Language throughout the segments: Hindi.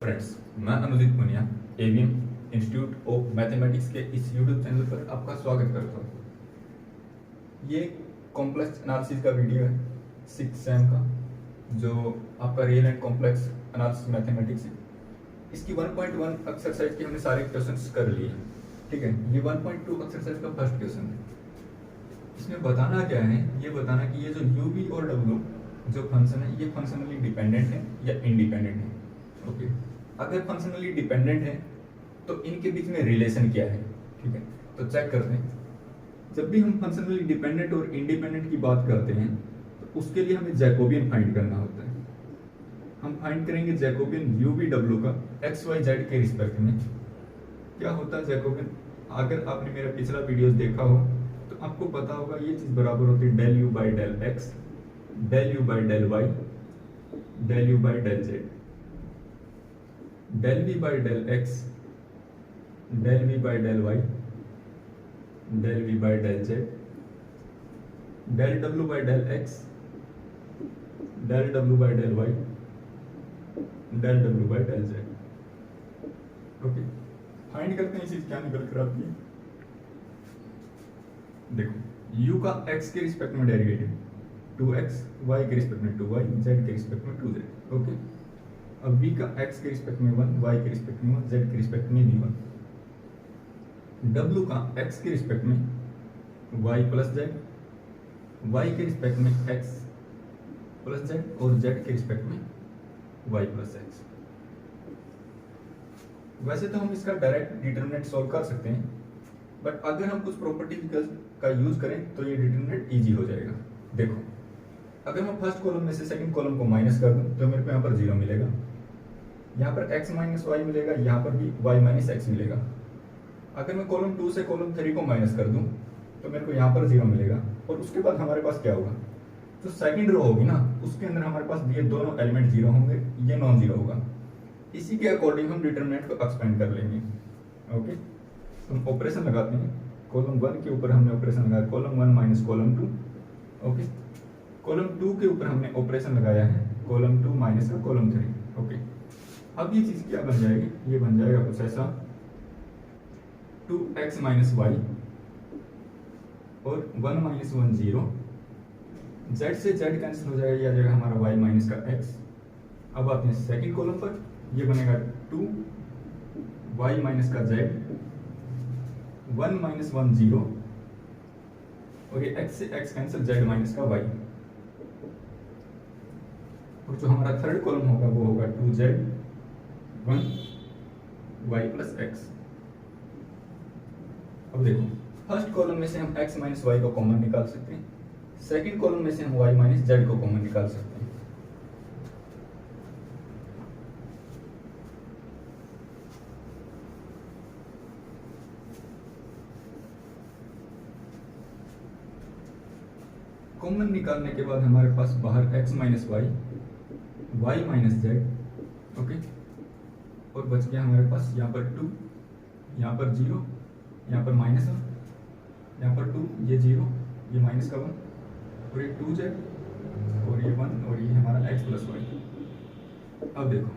फ्रेंड्स, मैं Anudit Punia AVM institute of mathematics के इस यूट्यूब चैनल पर आपका स्वागत करता हूँ। ये कॉम्प्लेक्स एनालिसिस का वीडियो है 6th सेम का, जो आपका real and complex analysis mathematics है। इसकी 1.1 एक्सरसाइज के हमने सारे क्वेश्चंस कर लिए, ठीक है। ये 1.2 एक्सरसाइज का फर्स्ट क्वेश्चन है। इसमें बताना क्या है, ये बताना कि ये जो यू वी और डब्ल्यू जो फंक्शन है, ये फंक्शनली डिपेंडेंट है या इंडिपेंडेंट है। ओके, अगर फंक्शनली डिपेंडेंट है तो इनके बीच में रिलेशन क्या है, ठीक है। तो चेक करते हैं। जब भी हम फंक्शनली डिपेंडेंट और इंडिपेंडेंट की बात करते हैं तो उसके लिए हमें जैकोबियन फाइंड करना होता है। हम फाइंड करेंगे जैकोबियन यू वी डब्ल्यू का एक्स वाई जेड के रिस्पेक्ट में। क्या होता है जैकोबियन? अगर आपने मेरा पिछला वीडियोस देखा हो तो आपको पता होगा ये चीज बराबर होती है del U by del X, del U by del Y, del U by del Z, del V by del X, del V by del Y, del V by del Z, del W by del X, del W by del Y, del W by del Z. Okay, find करते हैं इस चीज क्या निकल कर आती है। देखो, u का x के रिस्पेक्ट में डेरिवेटिव 2x, y के रिस्पेक्ट में 2y, z के रिस्पेक्ट में 2z। ओके, अब v का x के रिस्पेक्ट में 1, y के रिस्पेक्ट में 1, z के रिस्पेक्ट में भी 1। w का x के रिस्पेक्ट में y प्लस z, y के रिस्पेक्ट में x प्लस z और z के रिस्पेक्ट में y प्लस x। वैसे तो हम इसका डायरेक्ट डिटरमिनेंट सॉल्व कर सकते हैं, बट अगर हम कुछ प्रॉपर्टीज का यूज करें तो ये डिटरमिनेंट इजी हो जाएगा। देखो, अगर मैं फर्स्ट कॉलम में से सेकंड कॉलम को माइनस कर दूं तो मेरे को यहाँ पर 0 मिलेगा, यहाँ पर x माइनस वाई मिलेगा, यहाँ पर भी y माइनस एक्स मिलेगा। अगर मैं कॉलम 2 से कॉलम 3 को माइनस कर दूं तो मेरे को यहाँ पर 0 मिलेगा। और उसके बाद हमारे पास क्या होगा, जो सेकंड रो होगी ना उसके अंदर हमारे पास ये दोनों एलिमेंट 0 होंगे, ये नॉन 0 होगा। इसी के अकॉर्डिंग हम डिटरमिनेंट को एक्सपेंड कर लेंगे। ओके, हम ऑपरेशन लगाते हैं। कॉलम 1 के ऊपर हमने ऑपरेशन लगाया column 1 minus column 2। Okay, column 2 के ऊपर हमने ऑपरेशन लगाया है कॉलम 2 माइनस का कॉलम 3। ओके, अब ये चीज क्या बन जाएगी, ये बन जाएगा कुछ ऐसा 2x माइनस वाई और 1 माइनस 1 0, z से z कैंसिल हो जाएगा, ये आ जाएगा हमारा y माइनस का x। अब आते हैं सेकंड कॉलम पर, ये बनेगा 2 y माइनस का z, 1 माइनस 1 0 और ये x से x कैंसिल, z माइनस का y। और जो हमारा थर्ड कॉलम होगा वो होगा 2z 1 y प्लस x। अब देखो, फर्स्ट कॉलम में से हम x माइनस वाई को कॉमन निकाल सकते हैं, सेकंड कॉलम में से हम y माइनस जेड को कॉमन निकाल सकते हैं। कॉमन निकालने के बाद हमारे पास बाहर x minus y, y minus z, okay, और बच गया हमारे पास यहाँ पर 2, यहाँ पर 0, यहाँ पर माइनस 1, यहाँ पर 2, ये 0, ये माइनस का 1 और ये 2z और ये 1 और ये हमारा x प्लस वाई। अब देखो,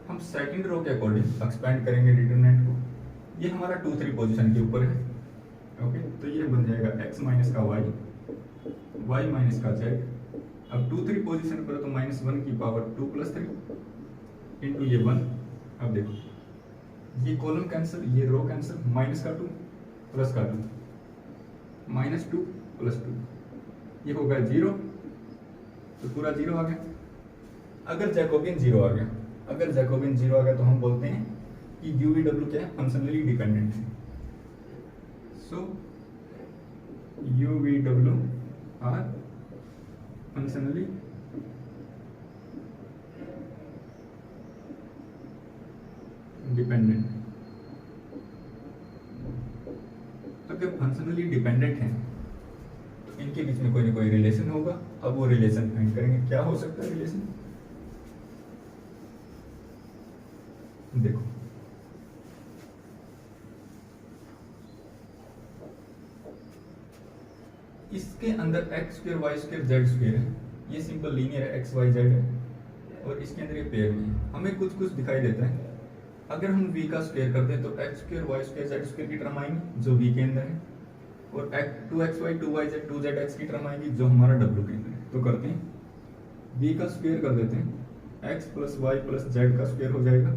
हम सेकंड रो के अकॉर्डिंग एक्सपेंड करेंगे डिटरमिनेंट को। ये हमारा 2 3 पोजीशन के ऊपर है। ओके, तो ये बन जाएगा x माइनस का y, y माइनस का z। अब 2 3 पोजीशन पर तो माइनस 1 की पावर 2 प्लस 3 इंटू ये 1। अब देखो, ये कॉलम कैंसिल, ये रो कैंसिल, माइनस का 2 प्लस का 2, माइनस 2 प्लस 2, ये हो गया 0, तो पूरा 0 आ गया। अगर जैकोबियन 0 आ गया, अगर जैकोबियन 0 आ गया तो हम बोलते हैं कि यू वी डब्ल्यू क्या है, फंक्शनली डिपेंडेंट है। So you V W R functionally dependent. अगर फंक्शनली डिपेंडेंट है तो इनके बीच में कोई ना कोई रिलेशन होगा। अब वो रिलेशन फाइंड करेंगे, क्या हो सकता है रिलेशन। देखो, इसके अंदर x square y square z square है, ये सिंपल लीनियर है, x y z है, और इसके अंदर ये पेयर में है। हमें कुछ कुछ दिखाई देता है। अगर हम v का स्क्वायर करते हैं तो x square y square z square की टर्म आएंगी जो v के अंदर है, और 2xy 2yz 2zx की टर्म आएगी जो हमारा w के अंदर है। तो करते हैं v का स्क्वायर कर देते हैं, x plus y plus z का स्क्वायर हो जाएगा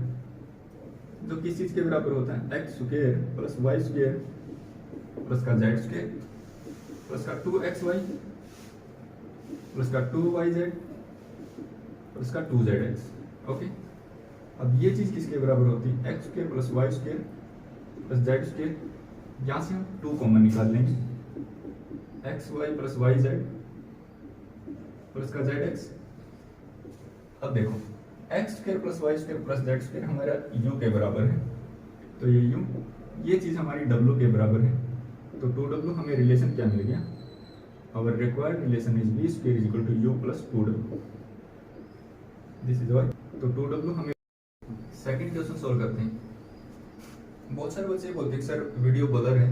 जो किस चीज के बराबर होता है, x square plus y square plus का जेड स्क्वायर प्लस का 2xy प्लस का 2yz प्लस का 2zx। ओके, अब ये चीज किसके बराबर होती है, x square plus y square plus z square. यहां से हम 2 कॉमन निकाल लेंगे, x y plus y z plus का जेड एक्स। अब देखो x square plus y square plus z square हमारा यू के बराबर है, तो ये यू, ये चीज हमारी डब्ल्यू के बराबर है। तो 2w हमें रिलेशन क्या मिल गया, our required relation is v square is equal to u plus 2w, this is why. तो 2w हमें सेकंड क्वेश्चन सॉल्व करते हैं। बहुत सारे बच्चे बोलते हैं सर वीडियो ब्लर है,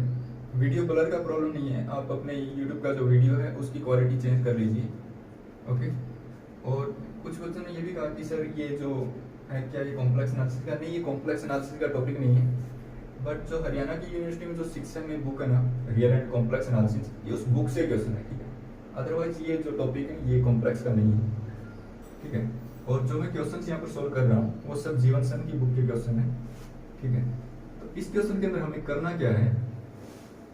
वीडियो ब्लर का प्रॉब्लम नहीं है, आप अपने यूट्यूब का जो वीडियो है उसकी क्वालिटी चेंज कर लीजिए। ओके, और कुछ बच्चों ने ये भी कहा कि सर ये जो है क्या ये कॉम्प्लेक्स एनालिसिस का, नहीं ये कॉम्प्लेक्स एनालिसिस का टॉपिक नहीं है, बट जो हरियाणा की यूनिवर्सिटी में जो 6 सेम में बुक है ना रियल एंड कॉम्प्लेक्स एनालिसिस, ये उस बुक से क्वेश्चन है, ठीक है। अदरवाइज ये जो टॉपिक है ये कॉम्प्लेक्स का नहीं है, ठीक है। और जो मैं क्वेश्चन यहाँ पर सोल्व कर रहा हूँ वो सब जीवन सन की बुक के क्वेश्चन है, ठीक है। तो इस क्वेश्चन के अंदर हमें करना क्या है,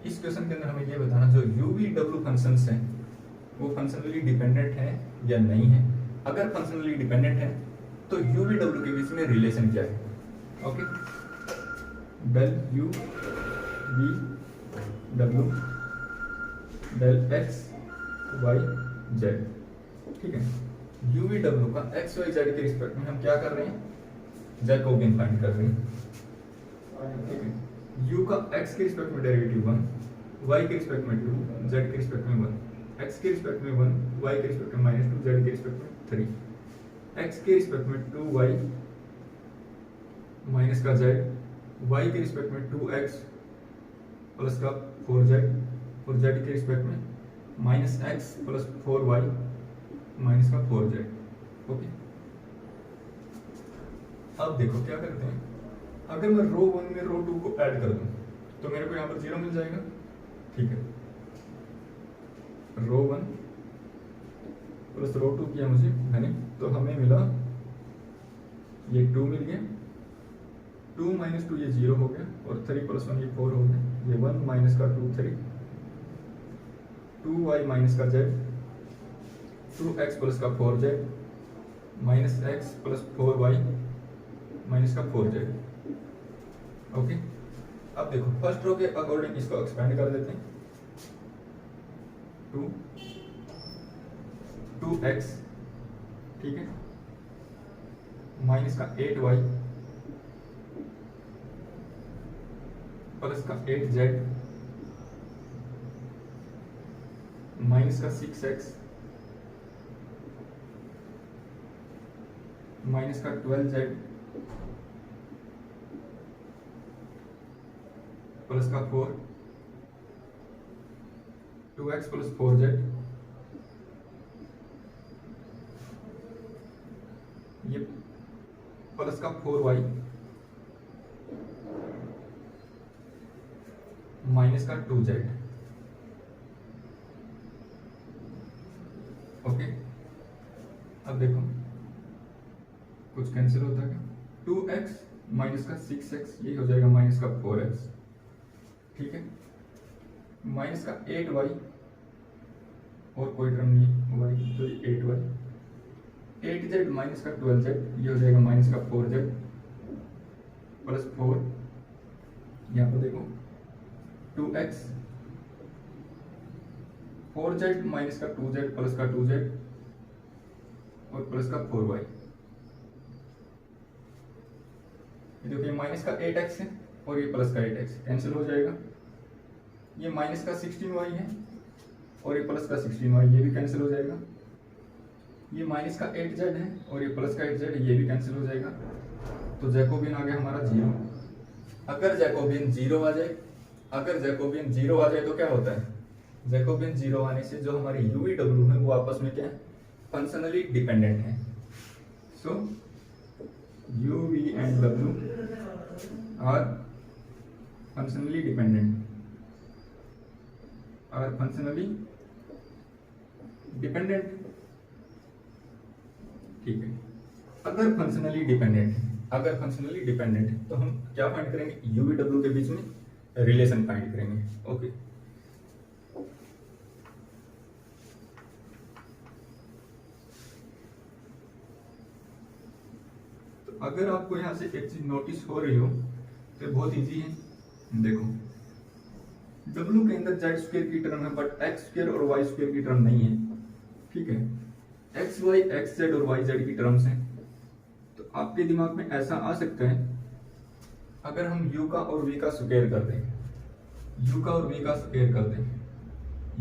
इस क्वेश्चन के अंदर हमें ये बताना जो u v w फंक्शंस हैं वो फंक्शनली डिपेंडेंट है या नहीं है। अगर फंक्शनली डिपेंडेंट है तो u v w के बीच में रिलेशन क्या है। Okay, del u v w del x y z, ठीक है। u v w का x y z के रिस्पेक्ट में हम क्या कर रहे हैं, जैकोबियन फाइंड कर रहे हैं, ठीक है। u का x के रिस्पेक्ट में डेरिवेटिव 1, y के रिस्पेक्ट में 2, z के रिस्पेक्ट में 1, x के रिस्पेक्ट में 1, y के रिस्पेक्ट में -2, z के रिस्पेक्ट में 3, x के रिस्पेक्ट में 2y माइनस का z, y के रिस्पेक्ट में 2x प्लस का 4z, और z के रिस्पेक्ट में -x प्लस 4y माइनस का 4z। ओके, अब देखो क्या करते हैं, अगर मैं रो 1 में रो 2 को ऐड कर दूं तो मेरे को यहाँ पर 0 मिल जाएगा, ठीक है। रो 1 प्लस रो 2 किया मुझे मैंने, तो हमें मिला ये 2 मिल गया, 2 माइनस 2 ये 0 हो गया, और 3 प्लस 1 ये 4 हो गया, ये 1 माइनस का 2 3, 2y माइनस का z, 2x प्लस का 4z minus x plus 4y minus का 4z। ओके, अब देखो फर्स्ट रो के अकॉर्डिंग इसको एक्सपेंड कर देते हैं, 2x, ठीक है, माइनस का 8y प्लस का 8z माइनस का 6x माइनस का 12z प्लस का 4, 2x प्लस 4z, ये प्लस का 4y माइनस का 2z। ओके, अब देखो कुछ कैंसिल होता है क्या, 2x माइनस का 6x ये हो जाएगा माइनस का 4x, ठीक है, माइनस का 8y और कोई टर्म नहीं y, तो 8y, 8z माइनस का 12z ये हो जाएगा माइनस का 4z प्लस 4, यहाँ पर देखो 2x, 4z माइनस का 2z प्लस का 2z और प्लस का 4y। ये देखिए माइनस का 8x है और ये प्लस का 8x कैंसिल हो जाएगा, ये माइनस का 16y है और ये प्लस का 16y ये भी कैंसिल हो जाएगा, ये माइनस का 8z है और ये प्लस का 8z ये भी कैंसिल हो जाएगा। तो जैकोबियन आ गया हमारा 0। अगर जैकोबियन 0 आ जाए, अगर जैकोबियन 0 आ जाए तो क्या होता है, जैकोबियन 0 आने से जो हमारे u v w है वो आपस में क्या है, फंक्शनली डिपेंडेंट है। सो and W are functionally dependent, ठीक है। अगर फंक्शनली डिपेंडेंट तो हम क्या फाइंड करेंगे, यूवी डब्ल्यू के बीच में रिलेशन फाइंड करेंगे। ओके, तो अगर आपको यहां से एक चीज नोटिस हो रही हो तो बहुत इजी है। देखो W के अंदर जेड स्क्वायर की टर्म है बट एक्स स्क्वायर और वाई स्क्वायर की टर्म नहीं है, ठीक है। एक्स वाई एक्स जेड और वाई जेड की टर्म्स हैं। तो आपके दिमाग में ऐसा आ सकता है, अगर हम u का और v का स्क्वायर कर दें, u का और v का स्क्वायर कर दें,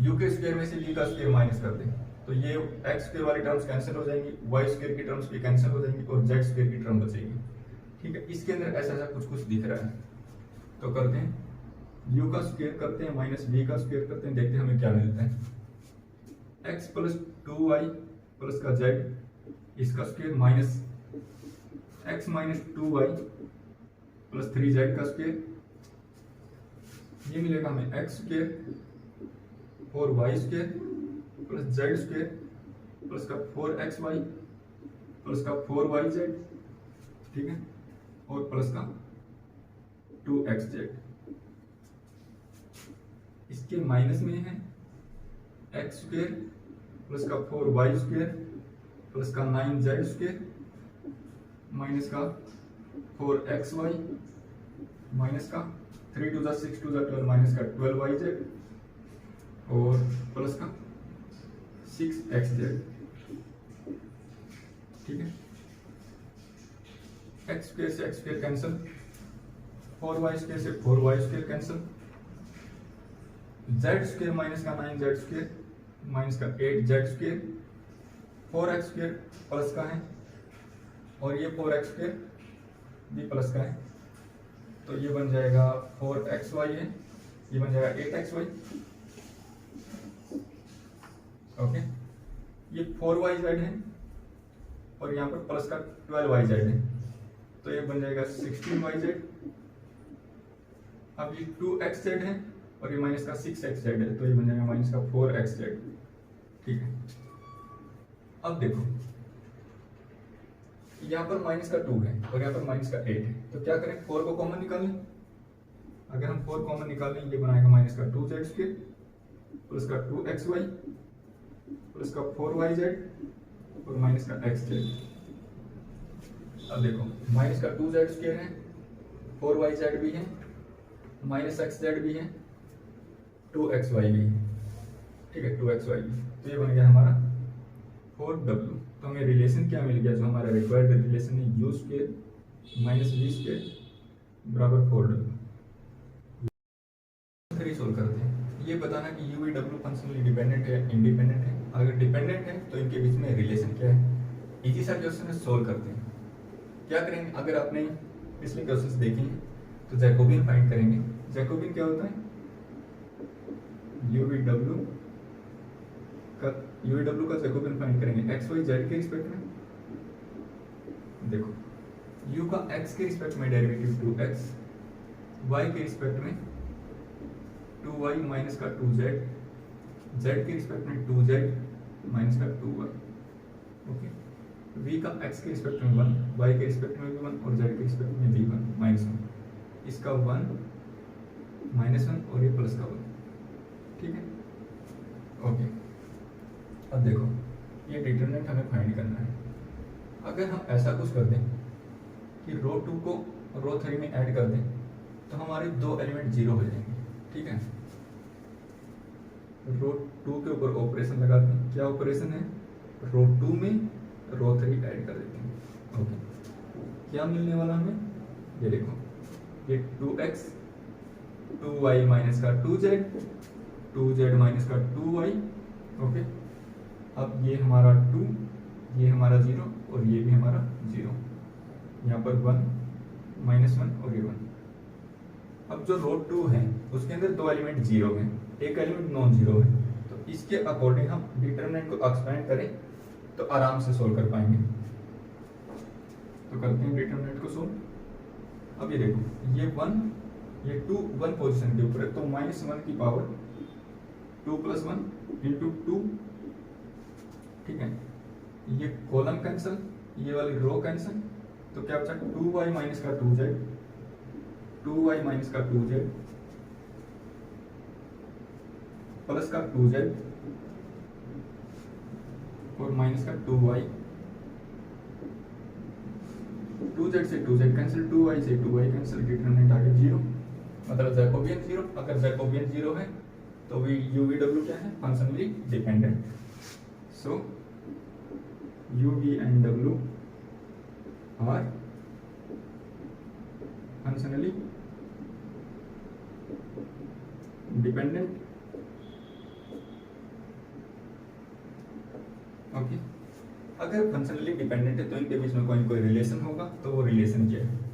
u के स्क्वायर में से v का स्क्वायर माइनस कर दें, तो ये एक्स स्क्वायर वाली टर्म्स कैंसिल हो जाएंगी, वाई स्क्वायर की टर्म्स भी कैंसिल हो जाएंगी और जेड स्क्वायर की टर्म बचेगी, ठीक है। इसके अंदर ऐसा ऐसा कुछ कुछ दिख रहा है, तो करते हैं u का स्क्वायर करते हैं माइनस v का स्क्वायर करते हैं, देखते हैं हमें क्या मिलता है। x प्लस 2y प्लस का z, इसका square minus x minus 2y plus 3z का स्क्वायर, ये मिलेगा हमें x स्क्वायर और y square plus z square plus का 4xy प्लस का 4yz, ठीक है, और प्लस का 2xz। इसके माइनस में है एक्स स्क्वायर प्लस का 4y स्क्वायर प्लस का 9z स्क्वायर माइनस का 4xy माइनस का 3 टू 6 टू 12 माइनस का 12yz और प्लस का 6xz, ठीक है। एक्स स्क्वायर से x square cancel, 4y square से 4y square cancel, Z square minus का 9z स्क्वायर माइनस का 8z square, 4x square plus का है और ये 4x स्क्वायर भी प्लस का है, तो ये बन जाएगा 4xy है, ये बन जाएगा 8xy, ओके। ये 4yz है और यहाँ पर प्लस का 12yz है, तो ये बन जाएगा 16yz। अब ये 2xz है और ये माइनस का 6xz है, तो ये बन जाएगा माइनस का 4xz, ठीक है। अब देखो यहाँ पर माइनस का 2 है और यहाँ पर माइनस का 8 है, तो क्या करें, 4 को कॉमन निकाल लें। अगर हम 4 कॉमन निकाल लें, ये बनाएगा माइनस का 2z स्क्वायर प्लस का 2xy प्लस का 4yz और माइनस का xz। अब देखो माइनस का 2z स्क्वायर है, 4yz भी है, माइनस xz भी है, 2xy भी है, ठीक है, 2xy भी। तो ये बन गया हमारा 4w। तो हमें रिलेशन क्या मिल गया, जो हमारा रिक्वायर्ड रिलेशन है, u square minus v square बराबर 4w। सोल्व करते हैं, ये बताना कि u w फंक्शनली डिपेंडेंट है इंडिपेंडेंट है। अगर डिपेंडेंट है तो इनके बीच में रिलेशन क्या है। इजी सा क्वेश्चन है, सोल्व करते हैं। क्या करेंगे, अगर आपने पिछले क्वेश्चंस देखे हैं तो जैकोबियन फाइंड करेंगे। जैकोबियन क्या होता है, UV W का जैकोबियन फाइंड करेंगे एक्स वाई जेड के रिस्पेक्ट में। देखो u का x के रिस्पेक्ट में डेरिवेटिव 2x, y के रिस्पेक्ट में 2y माइनस का 2z, z के रिस्पेक्ट में 2z माइनस का 2y, ओके। v का x के रिस्पेक्ट में 1, y के रिस्पेक्ट में भी 1 और z के रिस्पेक्ट में भी 1 माइनस 1, इसका 1 माइनस 1 और ये प्लस का 1, ठीक है, ओके। अब देखो ये डिटरमिनेंट हमें फाइंड करना है। अगर हम ऐसा कुछ कर दें कि रो 2 को रो 3 में ऐड कर दें तो हमारे दो एलिमेंट 0 हो जाएंगे, ठीक है। रो 2 के ऊपर ऑपरेशन लगाते हैं, क्या ऑपरेशन है, रो 2 में रो 3 ऐड कर देते हैं, ओके। क्या मिलने वाला हमें, ये देखो ये 2x 2y माइनस का 2z 2z माइनस का 2y, ओके। अब ये हमारा 2, ये हमारा 0 और ये भी हमारा 0, यहाँ पर 1 माइनस 1 और ये 1। अब जो रो 2 है उसके अंदर दो एलिमेंट 0 हैं, एक एलिमेंट नॉन 0 है, तो इसके अकॉर्डिंग हम डिटरमिनेंट को एक्सपेंड करें तो आराम से सोल्व कर पाएंगे। तो करते हैं डिटरमिनेंट को सोल्व। अब ये देखो, ये 1 ये 2 1 पोजीशन के ऊपर है, तो -1 की पावर 2 + 1 इंटू 2, ठीक है। ये कॉलम कैंसिल, ये वाली रो कैंसिल, तो क्या बचा 2y माइनस का 2z, 2y माइनस का 2z प्लस का 2z और माइनस का 2y, 2z से 2z कैंसिल, 2y से 2y कैंसिल, डिटरमिनेंट आ गया 0, मतलब जैकोबियन 0। अगर जैकोबियन 0 है तो भी UVW क्या है, functionally dependent. So UV and W are functionally dependent। Okay, अगर फंक्शनली डिपेंडेंट है तो इनके बीच में कोई रिलेशन होगा, तो वो रिलेशन क्या है।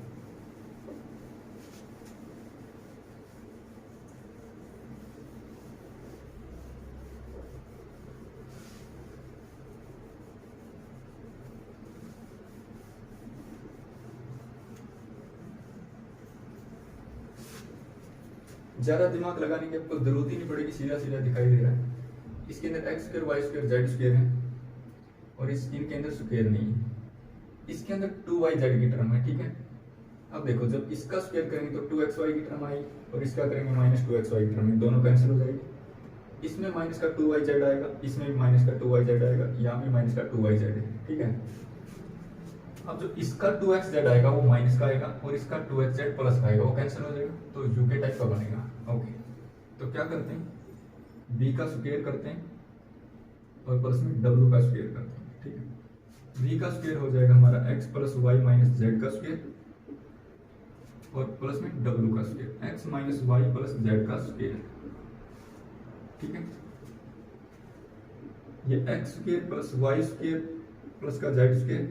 ज्यादा दिमाग लगाने की आपको जरूरत ही नहीं पड़ेगी, सीधा सीधा दिखाई दे रहा है। इसके अंदर x² y² z² है और इनके अंदर स्क्वायर नहीं है। इसके अंदर 2yz की टर्म है, ठीक है। अब देखो, जब इसका स्क्वायर करेंगे तो 2xy की टर्म आई और इसका करेंगे -2xy की टर्म, दोनों कैंसिल हो जाएगी। इसमें माइनस का 2yz आएगा, इसमें भी माइनस का 2yz आएगा, यहाँ भी माइनस का 2yz है, ठीक है। अब जो इसका 2xz आएगा वो माइनस का आएगा और इसका 2xz प्लस का आएगा, वो कैंसिल हो जाएगा, तो यूके टाइप का बनेगा। ओके, तो क्या करते हैं, b का स्क्वायर करते हैं और प्लस में w का स्क्वायर करते हैं, ठीक है। b का स्क्वायर हो जाएगा हमारा x + y - z का स्क्वायर और प्लस में w का स्क्वायर, x - y + z का स्क्वायर, ठीक है। ये x² + y² प्लस का z²,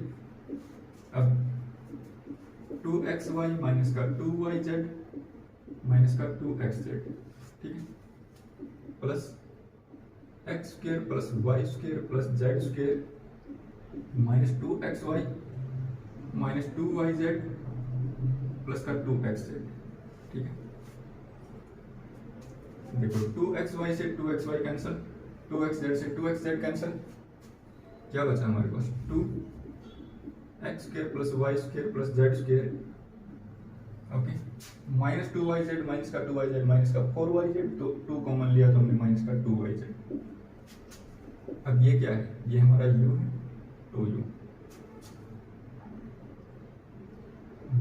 अब 2xy माइनस का 2yz माइनस का 2xz, ठीक है, plus x² + y² + z² minus 2xy minus 2yz plus का 2xz, ठीक है। देखो 2xy से 2xy कैंसिल, 2xz से 2xz कैंसिल, क्या बचा हमारे पास 2x² + y² + z², okay, minus 2yz minus का 2yz माइनस का 4yz, तो 2 कॉमन लिया तो हमने माइनस का 2yz। अब ये क्या है, ये हमारा u है, 2u,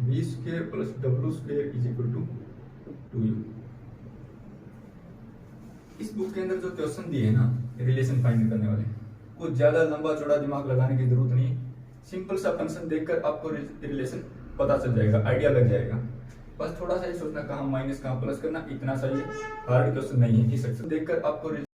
v² + w² = 2u। इस बुक के अंदर जो क्वेश्चन दिए हैं ना रिलेशन फाइंड करने वाले, कुछ ज्यादा लंबा चौड़ा दिमाग लगाने की जरूरत नहीं है। सिंपल सा फंक्शन देखकर आपको रिलेशन पता चल जाएगा, आइडिया लग जाएगा। बस थोड़ा सा ही सोचना कहाँ माइनस कहाँ प्लस करना, इतना सा ही हार्ड क्वेश्चन नहीं है। इस देखकर आपको